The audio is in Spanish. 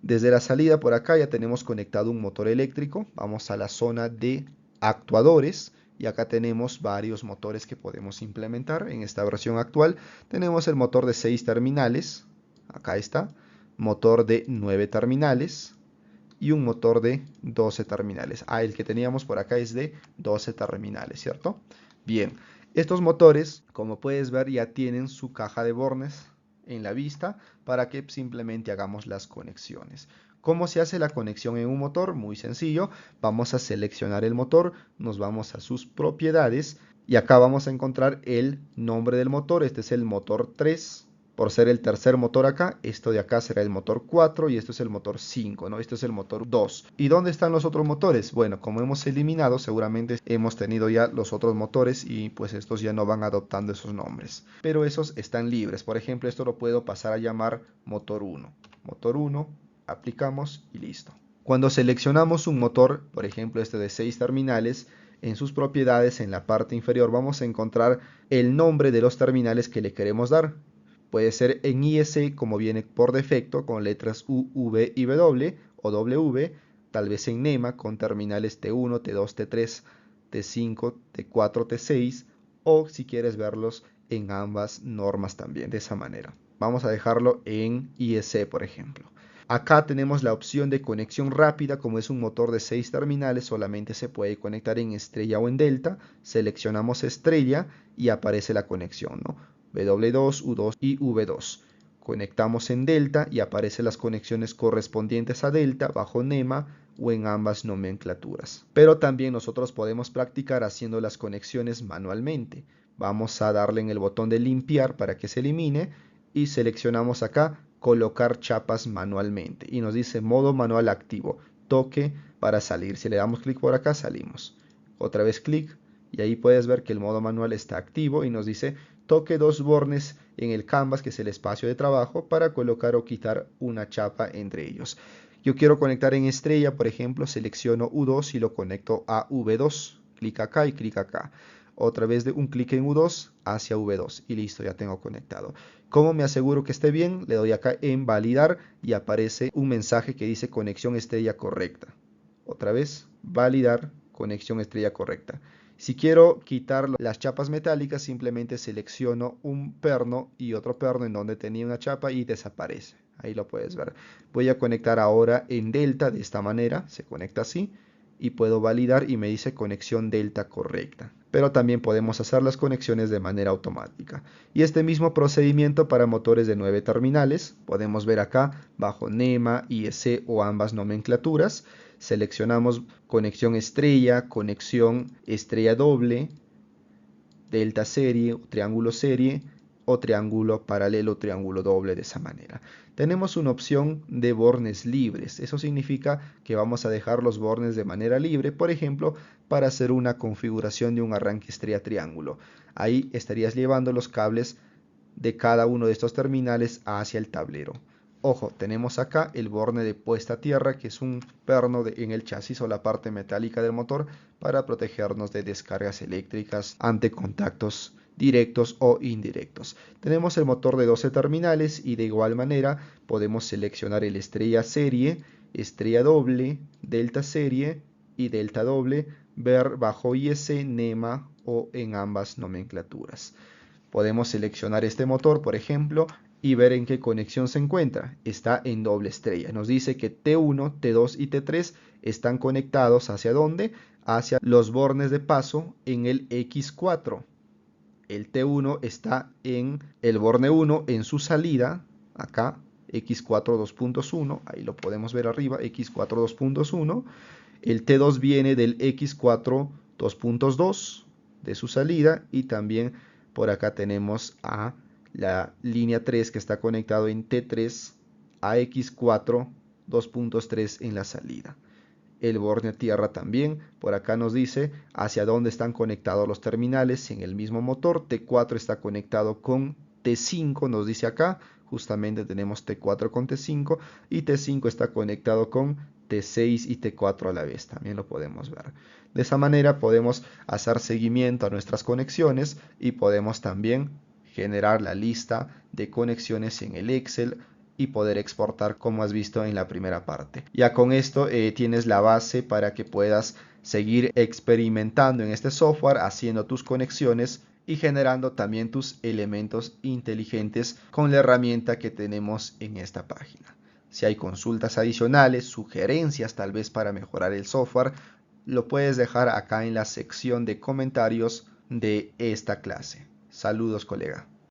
Desde la salida por acá ya tenemos conectado un motor eléctrico. Vamos a la zona de actuadores y acá tenemos varios motores que podemos implementar. En esta versión actual tenemos el motor de 6 terminales, acá está, motor de 9 terminales y un motor de 12 terminales. El que teníamos por acá es de 12 terminales, ¿cierto? Bien, estos motores, como puedes ver, ya tienen su caja de bornes en la vista para que simplemente hagamos las conexiones. ¿Cómo se hace la conexión en un motor? Muy sencillo. Vamos a seleccionar el motor, nos vamos a sus propiedades y acá vamos a encontrar el nombre del motor. Este es el motor 3. Por ser el tercer motor acá, esto de acá será el motor 4 y esto es el motor 5, ¿no? Esto es el motor 2. ¿Y dónde están los otros motores? Bueno, como hemos eliminado, seguramente hemos tenido ya los otros motores y pues estos ya no van adoptando esos nombres. Pero esos están libres. Por ejemplo, esto lo puedo pasar a llamar motor 1. Motor 1, aplicamos y listo. Cuando seleccionamos un motor, por ejemplo este de 6 terminales, en sus propiedades en la parte inferior vamos a encontrar el nombre de los terminales que le queremos dar. Puede ser en IEC como viene por defecto con letras U, V y W o W, tal vez en NEMA con terminales T1, T2, T3, T5, T4, T6 o si quieres verlos en ambas normas también de esa manera. Vamos a dejarlo en IEC por ejemplo. Acá tenemos la opción de conexión rápida, como es un motor de 6 terminales, solamente se puede conectar en estrella o en delta. Seleccionamos estrella y aparece la conexión, ¿no? W2, U2 y V2. Conectamos en delta y aparecen las conexiones correspondientes a delta bajo NEMA o en ambas nomenclaturas. Pero también nosotros podemos practicar haciendo las conexiones manualmente. Vamos a darle en el botón de limpiar para que se elimine y seleccionamos acá colocar chapas manualmente y nos dice modo manual activo, toque para salir. Si le damos clic por acá salimos, otra vez clic y ahí puedes ver que el modo manual está activo y nos dice toque dos bornes en el canvas, que es el espacio de trabajo, para colocar o quitar una chapa entre ellos. Yo quiero conectar en estrella, por ejemplo, selecciono U2 y lo conecto a V2, clic acá y clic acá. Otra vez de un clic en U2 hacia V2 y listo, ya tengo conectado. ¿Cómo me aseguro que esté bien? Le doy acá en validar y aparece un mensaje que dice conexión estrella correcta. Otra vez, validar, conexión estrella correcta. Si quiero quitar las chapas metálicas, simplemente selecciono un perno y otro perno en donde tenía una chapa y desaparece. Ahí lo puedes ver. Voy a conectar ahora en delta de esta manera, se conecta así y puedo validar y me dice conexión delta correcta. Pero también podemos hacer las conexiones de manera automática. Y este mismo procedimiento para motores de 9 terminales, podemos ver acá bajo NEMA, IEC o ambas nomenclaturas. Seleccionamos conexión estrella doble, delta serie, triángulo serie o triángulo paralelo, triángulo doble de esa manera. Tenemos una opción de bornes libres. Eso significa que vamos a dejar los bornes de manera libre, por ejemplo, para hacer una configuración de un arranque estrella triángulo. Ahí estarías llevando los cables de cada uno de estos terminales hacia el tablero. Ojo, tenemos acá el borne de puesta a tierra, que es un perno en el chasis o la parte metálica del motor para protegernos de descargas eléctricas ante contactos directos o indirectos. Tenemos el motor de 12 terminales y de igual manera podemos seleccionar el estrella serie, estrella doble, delta serie y delta doble, ver bajo IEC, NEMA o en ambas nomenclaturas. Podemos seleccionar este motor, por ejemplo, y ver en qué conexión se encuentra. Está en doble estrella. Nos dice que T1, T2 y T3 están conectados ¿hacia dónde? Hacia los bornes de paso en el X4. El T1 está en el borne 1 en su salida, acá, X4 2.1, ahí lo podemos ver arriba, X4 2.1. El T2 viene del X4 2.2 de su salida y también por acá tenemos a la línea 3 que está conectado en T3 a X4 2.3 en la salida. El borne tierra también, por acá nos dice hacia dónde están conectados los terminales en el mismo motor. T4 está conectado con T5, nos dice acá, justamente tenemos T4 con T5 y T5 está conectado con T6 y T4 a la vez, también lo podemos ver. De esa manera podemos hacer seguimiento a nuestras conexiones y podemos también generar la lista de conexiones en el Excel y poder exportar como has visto en la primera parte. Ya con esto tienes la base para que puedas seguir experimentando en este software, haciendo tus conexiones y generando también tus elementos inteligentes con la herramienta que tenemos en esta página. Si hay consultas adicionales, sugerencias tal vez para mejorar el software, lo puedes dejar acá en la sección de comentarios de esta clase. Saludos, colega.